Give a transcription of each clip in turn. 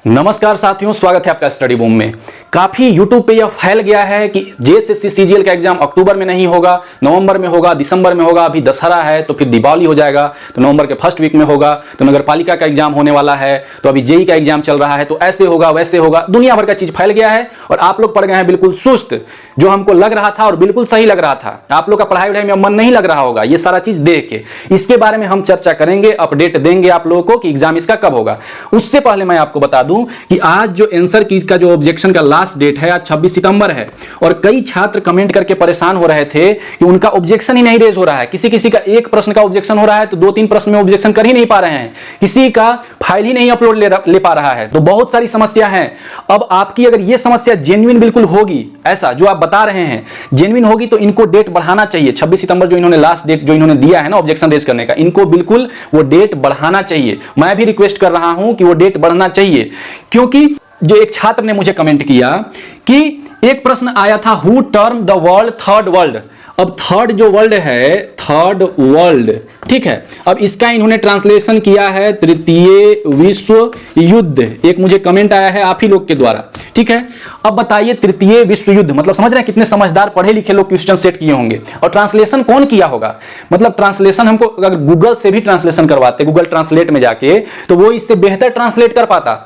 नमस्कार साथियों, स्वागत है आपका स्टडी बूम में। काफी YouTube पे यह फैल गया है कि जेएसएससी सीजीएल का एग्जाम अक्टूबर में नहीं होगा, नवंबर में होगा, दिसंबर में होगा। अभी दशहरा है तो फिर दिवाली हो जाएगा, तो नवंबर के फर्स्ट वीक में होगा। तो नगर पालिका का एग्जाम होने वाला है, तो अभी जेई का एग्जाम चल रहा है, तो ऐसे होगा वैसे होगा। दुनिया भर का चीज फैल गया है और आप लोग पड़ गए हैं बिल्कुल सुस्त। जो हमको लग रहा था और बिल्कुल सही लग रहा था, आप लोग का पढ़ाई वढ़ाई में मन नहीं लग रहा होगा ये सारा चीज देख के। इसके बारे में हम चर्चा करेंगे, अपडेट देंगे आप लोगों को कि एग्जाम इसका कब होगा। उससे पहले मैं आपको बता दूं कि आज जो आंसर की का जो ऑब्जेक्शन का लास्ट डेट है, आज 26 सितंबर है। और कई छात्र कमेंट करके परेशान हो रहे थे कि उनका ऑब्जेक्शन ही नहीं रेज हो रहा है। किसी किसी का एक प्रश्न का ऑब्जेक्शन हो रहा है तो 2-3 प्रश्न में ऑब्जेक्शन कर ही नहीं पा रहे हैं, किसी का फाइल ही नहीं अपलोड ले पा रहा है। तो बहुत सारी समस्या है। अब आपकी अगर ये समस्या जेन्युइन बिल्कुल होगी, ऐसा जो आप बता रहे हैं जेन्युइन होगी, तो इनको डेट बढ़ाना चाहिए। 26 सितंबर जो इन्होंने लास्ट डेट जो इन्होंने दिया है ना ऑब्जेक्शन रेज करने का, इनको बिल्कुल वो डेट बढ़ाना चाहिए। मैं भी रिक्वेस्ट कर रहा हूं कि वो डेट बढ़ना चाहिए, क्योंकि जो एक छात्र ने मुझे कमेंट किया कि एक प्रश्न आया था, who term the world third world. अब थर्ड जो वर्ल्ड है, थर्ड वर्ल्ड, ठीक है। अब इसका इन्होंने ट्रांसलेशन किया है तृतीय विश्व युद्ध। एक मुझे कमेंट आया है आप ही लोग के द्वारा, ठीक है। अब बताइए तृतीय विश्व युद्ध मतलब समझ रहे हैं कितने समझदार पढ़े लिखे लोग क्वेश्चन सेट किए होंगे। और ट्रांसलेशन कौन किया होगा, मतलब ट्रांसलेशन हमको अगर गूगल से भी ट्रांसलेशन करवाते, गूगल ट्रांसलेट में जाके, तो वो इससे बेहतर ट्रांसलेट कर पाता,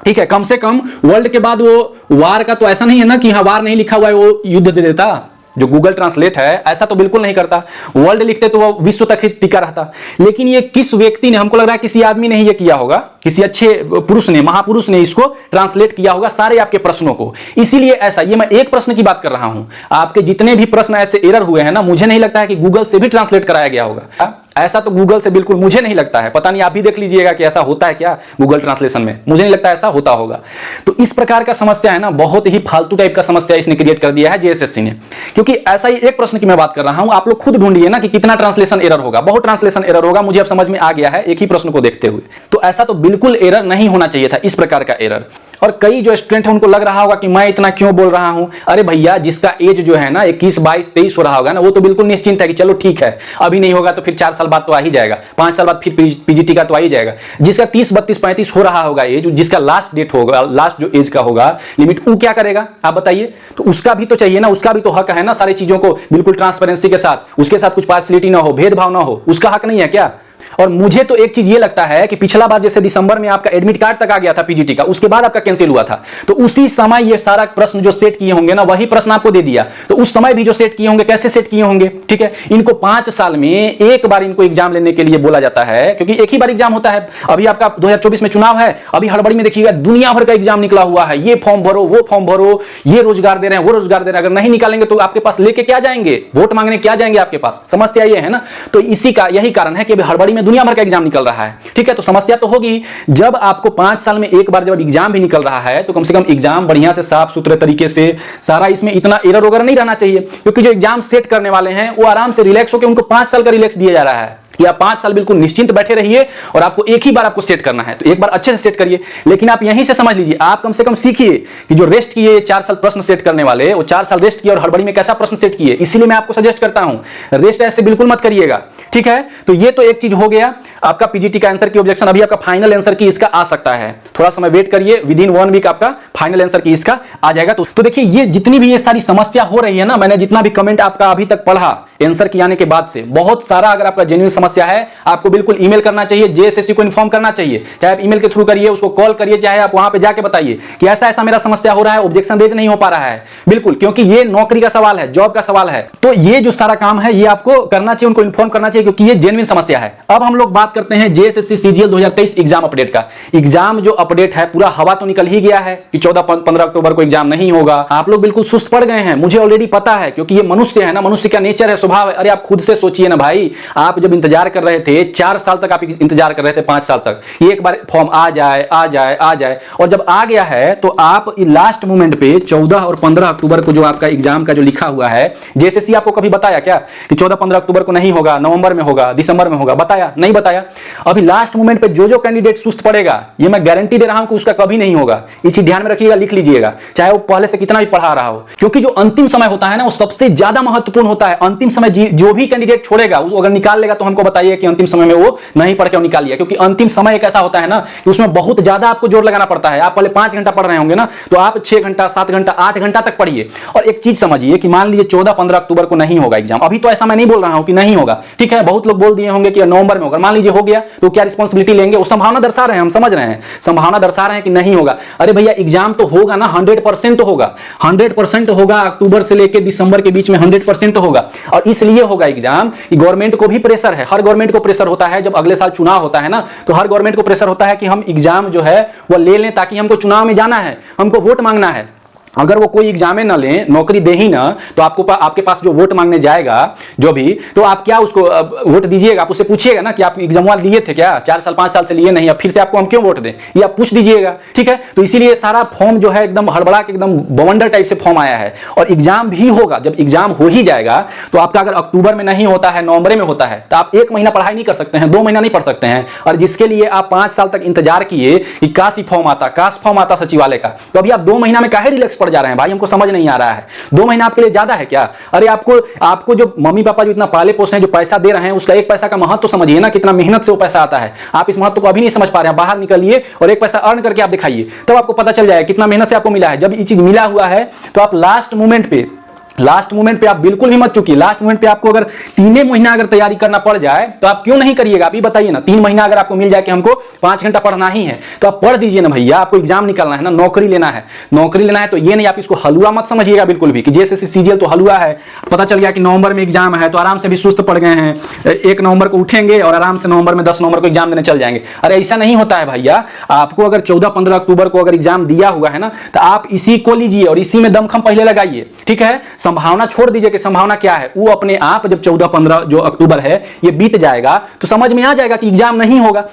ठीक है। कम से कम वर्ल्ड के बाद वो वार का तो ऐसा नहीं है ना कि हाँ वार नहीं लिखा हुआ है वो युद्ध दे देता। जो गूगल ट्रांसलेट है ऐसा तो बिल्कुल नहीं करता, वर्ल्ड लिखते तो वो विश्व तक ही टिका रहता। लेकिन ये किस व्यक्ति ने, हमको लग रहा है किसी आदमी ने ही ये किया होगा, किसी अच्छे पुरुष ने, महापुरुष ने इसको ट्रांसलेट किया होगा सारे आपके प्रश्नों को। इसीलिए ऐसा, ये मैं एक प्रश्न की बात कर रहा हूं, आपके जितने भी प्रश्न ऐसे एरर हुए हैं ना, मुझे नहीं लगता है कि गूगल से भी ट्रांसलेट कराया गया होगा। ऐसा तो गूगल से बिल्कुल मुझे नहीं लगता है। पता नहीं आप भी देख लीजिएगा कि ऐसा होता है क्या गूगल ट्रांसलेशन में, मुझे नहीं लगता ऐसा होता होगा। तो इस प्रकार का समस्या है ना, बहुत ही फालतू टाइप का समस्या इसने क्रिएट कर दिया है जेएसएससी ने। क्योंकि ऐसा ही एक प्रश्न की मैं बात कर रहा हूं, आप लोग खुद ढूंढिए ना कि कितना ट्रांसलेशन एरर होगा। बहुत ट्रांसलेशन एरर होगा, मुझे अब समझ में आ गया है एक ही प्रश्न को देखते हुए। तो ऐसा तो बिल्कुल एरर नहीं होना चाहिए था, इस प्रकार का एरर। और कई जो स्टूडेंट है उनको लग रहा होगा कि मैं इतना क्यों बोल रहा हूं। अरे भैया, जिसका एज जो है ना 21, 22, 23 हो रहा होगा ना, वो तो बिल्कुल निश्चिंत है कि चलो ठीक है, अभी नहीं होगा तो फिर 4 साल बाद तो आ ही जाएगा, 5 साल बाद फिर पीजीटी का तो आ ही जाएगा। जिसका 30, 32, 35 हो रहा होगा एज, जिसका लास्ट डेट होगा, लास्ट जो एज का होगा लिमिट, वो क्या करेगा आप बताइए। तो उसका भी तो चाहिए ना, उसका भी तो हक है ना सारी चीजों को बिल्कुल ट्रांसपेरेंसी के साथ, उसके साथ कुछ पार्शियलिटी ना हो, भेदभाव ना हो, उसका हक नहीं है क्या। और मुझे तो एक चीज ये लगता है कि पिछला बार जैसे दिसंबर में आपका एडमिट कार्ड तक आ गया था पीजीटी का, उसके बाद आपका कैंसिल हुआ था, तो उसी समय ये सारा प्रश्न जो सेट किए होंगे ना, वही प्रश्न आपको दे दिया। तो उस समय भी जो सेट किए होंगे, कैसे सेट किए होंगे, ठीक है। इनको 5 साल में एक बार इनको एग्जाम लेने के लिए बोला जाता है, क्योंकि एक ही बार एग्जाम होता है। अभी आपका 2024 में चुनाव है, अभी हड़बड़ी में देखिएगा दुनिया भर का एग्जाम निकला हुआ है, ये फॉर्म भरो, वो फॉर्म भरो, ये रोजगार दे रहे हैं, वो रोजगार दे रहे हैं। अगर नहीं निकालेंगे तो आपके पास लेके क्या जाएंगे, वोट मांगने क्या जाएंगे आपके पास। समस्या ये है ना। तो इसी का यही कारण है कि अभी हड़बड़ी में दुनिया भर का एग्जाम निकल रहा है, ठीक है। तो समस्या तो होगी। जब आपको 5 साल में एक बार जब एग्जाम भी निकल रहा है, तो कम से कम एग्जाम बढ़िया से साफ सुथरे तरीके से सारा, इसमें इतना एरर वगैरह नहीं रहना चाहिए। क्योंकि जो एग्जाम सेट करने वाले हैं वो आराम से रिलैक्स होकर, उनको 5 साल का रिलैक्स दिया जा रहा है या 5 साल बिल्कुल निश्चिंत बैठे रहिए और आपको एक ही बार आपको सेट करना है, तो एक बार अच्छे से सेट करिए। लेकिन आप यहीं से समझ लीजिए, आप कम से कम सीखिए कि जो रेस्ट किए 4 साल प्रश्न सेट करने वाले, वो 4 साल रेस्ट किए और हड़बड़ी में कैसा प्रश्न सेट किए। इसीलिए मैं आपको सजेस्ट करता हूं, रेस्ट ऐसे बिल्कुल मत करिएगा, ठीक है। तो ये तो एक चीज हो गया आपका पीजीटी का आंसर की ऑब्जेक्शन। अभी आपका फाइनल आंसर की इसका आ सकता है, थोड़ा समय वेट करिए, विद इन 1 वीक आपका फाइनल आंसर की इसका आ जाएगा। तो देखिए, ये जितनी भी ये सारी समस्या हो रही है ना, मैंने जितना भी कमेंट आपका अभी तक पढ़ा आंसर की आने के बाद से, बहुत सारा अगर आपका जेन्युइन समस्या है, आपको बिल्कुल ईमेल करना चाहिए, जेएसएससी को इन्फॉर्म करना चाहिए। चाहे आप ईमेल के थ्रू करिए, उसको कॉल करिए, चाहे आप वहां पे जाके बताइए कि ऐसा ऐसा मेरा समस्या हो रहा है, ऑब्जेक्शन रेज नहीं हो पा रहा है। बिल्कुल, क्योंकि ये नौकरी का सवाल है, जॉब का सवाल है। तो ये जो सारा काम है ये आपको करना चाहिए, उनको इन्फॉर्म करना चाहिए, क्योंकि ये जेन्युइन समस्या है। अब हम लोग बात करते हैं जेएसएससी सीजीएल 2023 एग्जाम अपडेट का। एग्जाम जो अपडेट है, पूरा हवा तो निकल ही गया है कि 14-15 अक्टूबर को एग्जाम नहीं होगा। आप लोग बिल्कुल सुस्त पड़ गए हैं, मुझे ऑलरेडी पता है, क्योंकि ये मनुष्य है ना, मनुष्य का नेचर है, स्वभाव है। अरे आप खुद से सोचिए ना भाई, आप जब इंतजार कर रहे थे 4 साल तक, आप इंतजार कर रहे थे 5 साल तक, एक बार फॉर्म आ जाए आ जाए आ जाए, और जब आ गया है तो आप लास्ट मोमेंट पे 14 और 15 अक्टूबर को जो आपका एग्जाम का जो लिखा हुआ है, जेएसएससी आपको कभी बताया क्या कि 14-15 अक्टूबर को नहीं होगा, नवंबर में होगा, दिसंबर में होगा? बताया नहीं बताया। अभी लास्ट मोमेंट पे जो कैंडिडेट सुस्त पड़ेगा, ये मैं गारंटी दे रहा हूं कि उसका कभी नहीं होगा। ये चीज ध्यान में रखिएगा, लिख लीजिएगा, चाहे वो पहले से कितना भी पढ़ा रहा हो। क्योंकि जो अंतिम समय होता है ना, वो सबसे ज्यादा महत्वपूर्ण होता है। अंतिम समय जो भी कैंडिडेट छोड़ेगा उसको अगर निकाल लेगा तो हमको बताइए कि अंतिम समय में वो नहीं पढ़ के निकाल लिया, क्योंकि अंतिम समय एक ऐसा होता है ना कि उसमें बहुत ज्यादा आपको जोर लगाना पड़ता है। आप पहले 5 घंटा पढ़ रहे होंगे ना, तो आप 6 घंटा 7 घंटा 8 घंटा तक पढ़िए। और एक चीज समझिए कि मान लीजिए 14-15 अक्टूबर को नहीं होगा एग्जाम, अभी तो ऐसा मैं नहीं बोल रहा हूं कि नहीं होगा, ठीक है, बहुत लोग बोल दिए होंगे कि नवंबर में होगा, मान लीजिए हो गया तो क्या रिस्पांसिबिलिटी लेंगे? वो संभावना दर्शा रहे हैं, हम समझ रहे हैं, संभावना दर्शा रहे हैं कि नहीं होगा। अरे भैया एग्जाम तो होगा ना, 100% होगा, 100% होगा, अक्टूबर से लेकर दिसंबर के बीच में 100% होगा। और इसलिए होगा एग्जाम कि गवर्नमेंट को भी प्रेशर है, हर गवर्नमेंट को प्रेशर होता है। जब अगले साल चुनाव होता है ना, तो हर गवर्नमेंट को प्रेशर होता है कि हम एग्जाम जो है वो ले लें, ताकि हमको चुनाव में जाना है, हमको वोट मांगना है। अगर वो कोई एग्जाम ना ले, नौकरी दे ही ना, तो आपके पास जो वोट मांगने जाएगा जो भी, तो आप क्या उसको वोट दीजिएगा? आप उससे पूछिएगा ना कि आप एग्जाम लिए थे क्या, 4 साल 5 साल से लिए नहीं, अब फिर से आपको हम क्यों वोट दें, ये आप पूछ दीजिएगा, ठीक है। तो इसीलिए सारा फॉर्म जो है एकदम हड़बड़ा के एकदम बवंडर टाइप से फॉर्म आया है। और एग्जाम भी होगा, जब एग्जाम हो ही जाएगा तो आपका अगर अक्टूबर में नहीं होता है, नवंबर में होता है, तो आप 1 महीना पढ़ाई नहीं कर सकते हैं, 2 महीना नहीं पढ़ सकते हैं। और जिसके लिए आप 5 साल तक इंतजार किए कि काश फॉर्म आता, काश फॉर्म आता सचिवालय का, तो अभी आप 2 महीना में काहे रिलैक्स पड़ जा रहे हैं भाई? हमको नहीं आ रहा है 2 महीना आपके लिए ज्यादा है क्या? अरे आपको जो मम्मी पापा जो इतना पाले पोसे हैं, जो पैसा दे रहे हैं, उसका 1 पैसा का महत्व तो समझिए ना, कितना मेहनत से वो पैसा आता है। आप इस महत्व को अभी नहीं समझ पा रहे हैं। बाहर निकलिए और 1 पैसा अर्न करके आप दिखाइए, तब आपको पता चल जाएगा कितना मेहनत से आपको मिला है। जब ये चीज मिला हुआ है तो आप लास्ट मोमेंट पे आप बिल्कुल भी मत चुकिए। लास्ट मोमेंट पे आपको अगर 3 महीना अगर तैयारी करना पड़ जाए तो आप क्यों नहीं करिएगा? आप ये बताइए ना, 3 महीना अगर आपको मिल जाए कि हमको 5 घंटा पढ़ना ही है, तो आप पढ़ दीजिए ना भैया। आपको एग्जाम निकालना है ना, नौकरी लेना है, तो ये नहीं आप इसको हलवा मत समझिएगा बिल्कुल भी कि जेएसएससी सीजीएल तो हलवा है। पता चल गया कि नवंबर में एग्जाम है तो आराम से भी सुस्त पड़ गए हैं, 1 नवंबर को उठेंगे और आराम से नवंबर में 10 नवंबर को एग्जाम देने चल जाएंगे। अरे ऐसा नहीं होता है भैया। आपको अगर 14-15 अक्टूबर को अगर एग्जाम दिया हुआ है ना, तो आप इसी को लीजिए और इसी में दमखम पहले लगाइए, ठीक है। संभावना छोड़ दीजिए कि संभावना क्या है, वो अपने आप जब 14-15 जो अक्टूबर है ये बीत जाएगा तो समझ में आ जाएगा कि एग्जाम नहीं होगा।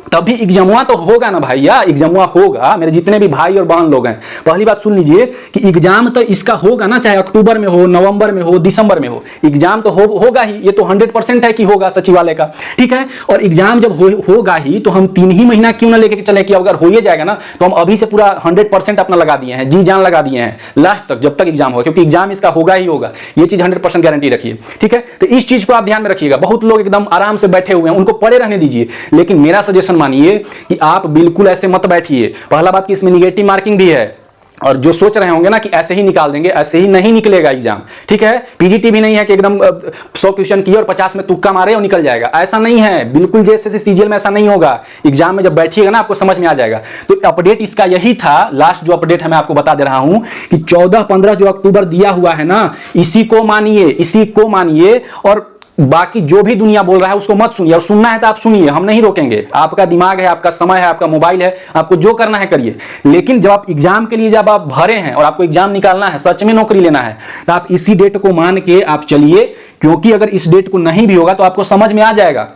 तभी एग्जामुआ तो होगा ना भैया, एग्जामुआ होगा। मेरे जितने भी भाई और बहन लोग हैं, पहली बात सुन लीजिए कि एग्जाम तो इसका होगा ना, चाहे अक्टूबर में हो, नवंबर में हो, दिसंबर में हो, एग्जाम तो होगा ही। ये तो 100% है कि होगा सचिवालय का, ठीक है। और एग्जाम जब होगा ही तो हम 3 ही महीना क्यों ना लेके चले कि अगर हो ही जाएगा ना तो हम अभी से पूरा 100% अपना लगा दिए हैं, जी जान लगा दिए हैं लास्ट तक, जब तक एग्जाम हो, क्योंकि एग्जाम इसका होगा ही होगा। ये चीज 100% गारंटी रखिए, ठीक है। तो इस चीज को आप ध्यान में रखिएगा। बहुत लोग एकदम आराम से बैठे हुए हैं, उनको पड़े रहने दीजिए, लेकिन मेरा सजेशन मानिए कि आप बिल्कुल ऐसे मत बैठिए। पहला बात कि इसमें निगेटिव मार्किंग भी है, और जो सोच रहे होंगे ना कि ऐसे ही निकाल देंगे, ऐसे ही नहीं निकलेगा एग्जाम, ठीक है। पीजीटी भी नहीं है कि एकदम 100 क्वेश्चन किए और 50 में तुक्का मारे और निकल जाएगा, ऐसा नहीं है बिल्कुल। जैसे सीजीएल में ऐसा नहीं होगा। एग्जाम में जब बैठिएगा ना आपको समझ में आ जाएगा। तो अपडेट इसका यही था, लास्ट जो अपडेट है मैं आपको बता दे रहा हूं कि 14-15 जो अक्टूबर दिया हुआ है ना, इसी को मानिए और बाकी जो भी दुनिया बोल रहा है उसको मत सुनिए। और सुनना है तो आप सुनिए, हम नहीं रोकेंगे। आपका दिमाग है, आपका समय है, आपका मोबाइल है, आपको जो करना है करिए। लेकिन जब आप एग्जाम के लिए जब आप भरे हैं और आपको एग्जाम निकालना है, सच में नौकरी लेना है, तो आप इसी डेट को मान के आप चलिए, क्योंकि अगर इस डेट को नहीं भी होगा तो आपको समझ में आ जाएगा।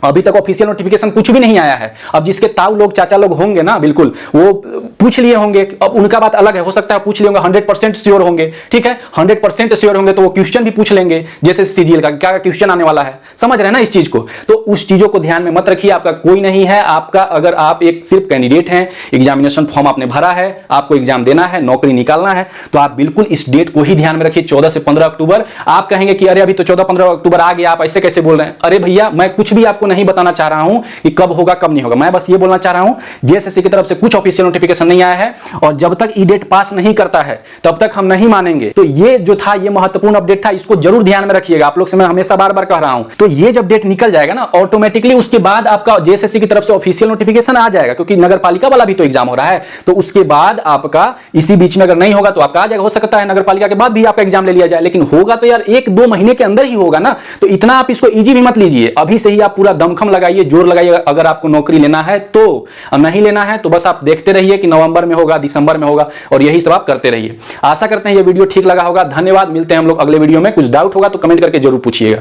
अभी तक ऑफिशियल नोटिफिकेशन कुछ भी नहीं आया है। अब जिसके ताऊ लोग, चाचा लोग होंगे ना, बिल्कुल वो पूछ लिए होंगे। अब उनका बात अलग है, हो सकता है पूछ लिए होंगे, 100% श्योर होंगे, ठीक है। 100% श्योर होंगे तो वो क्वेश्चन भी पूछ लेंगे, जैसे सीजीएल का क्या क्वेश्चन आने वाला है, समझ रहे हैं ना इस चीज को। तो उस चीजों को ध्यान में मत रखिए। आपका कोई नहीं है, आपका अगर आप एक सिर्फ कैंडिडेट हैं, एग्जामिनेशन फॉर्म आपने भरा है, आपको एग्जाम देना है, नौकरी निकालना है, तो आप बिल्कुल इस डेट को ही ध्यान में रखिए, 14 से 15 अक्टूबर। आप कहेंगे कि अरे अभी तो 14-15 अक्टूबर आ गया, आप ऐसे कैसे बोल रहे हैं? अरे भैया मैं कुछ भी आपको नहीं बताना चाह रहा हूं कि कब होगा कब नहीं होगा। मैं बस ये बोलना चाह रहा हूं जेएसएससी की तरफ से कुछ ऑफिशियल नोटिफिकेशन नहीं आया है, और जब तक ई डेट पास नहीं करता है तब तक हम नहीं मानेंगे। तो ये जो था, ये महत्वपूर्ण अपडेट था, इसको जरूर ध्यान में रखिएगा। आप लोग से मैं हमेशा बार-बार कह रहा हूं। तो ये जब डेट निकल जाएगा ना, ऑटोमेटिकली उसके बाद आपका जेएसएससी की तरफ से ऑफिशियल नोटिफिकेशन आ जाएगा, क्योंकि नगर पालिका वाला भी तो एग्जाम हो रहा है। तो उसके बाद आपका इसी बीच में अगर नहीं होगा तो आपका आ जाएगा। हो सकता है नगर पालिका के बाद भी आपका एग्जाम ले लिया जाए, लेकिन होगा तो यार 1-2 महीने के अंदर ही होगा ना। तो इतना आप इसको इजी भी मत लीजिए। अभी से ही आप पूरा दमखम लगाइए, जोर लगाइए। अगर आपको नौकरी लेना है तो, नहीं लेना है तो बस आप देखते रहिए कि नवंबर में होगा, दिसंबर में होगा, और यही सब आप करते रहिए। आशा करते हैं ये वीडियो ठीक लगा होगा। धन्यवाद। मिलते हैं हम लोग अगले वीडियो में। कुछ डाउट होगा तो कमेंट करके जरूर पूछिएगा।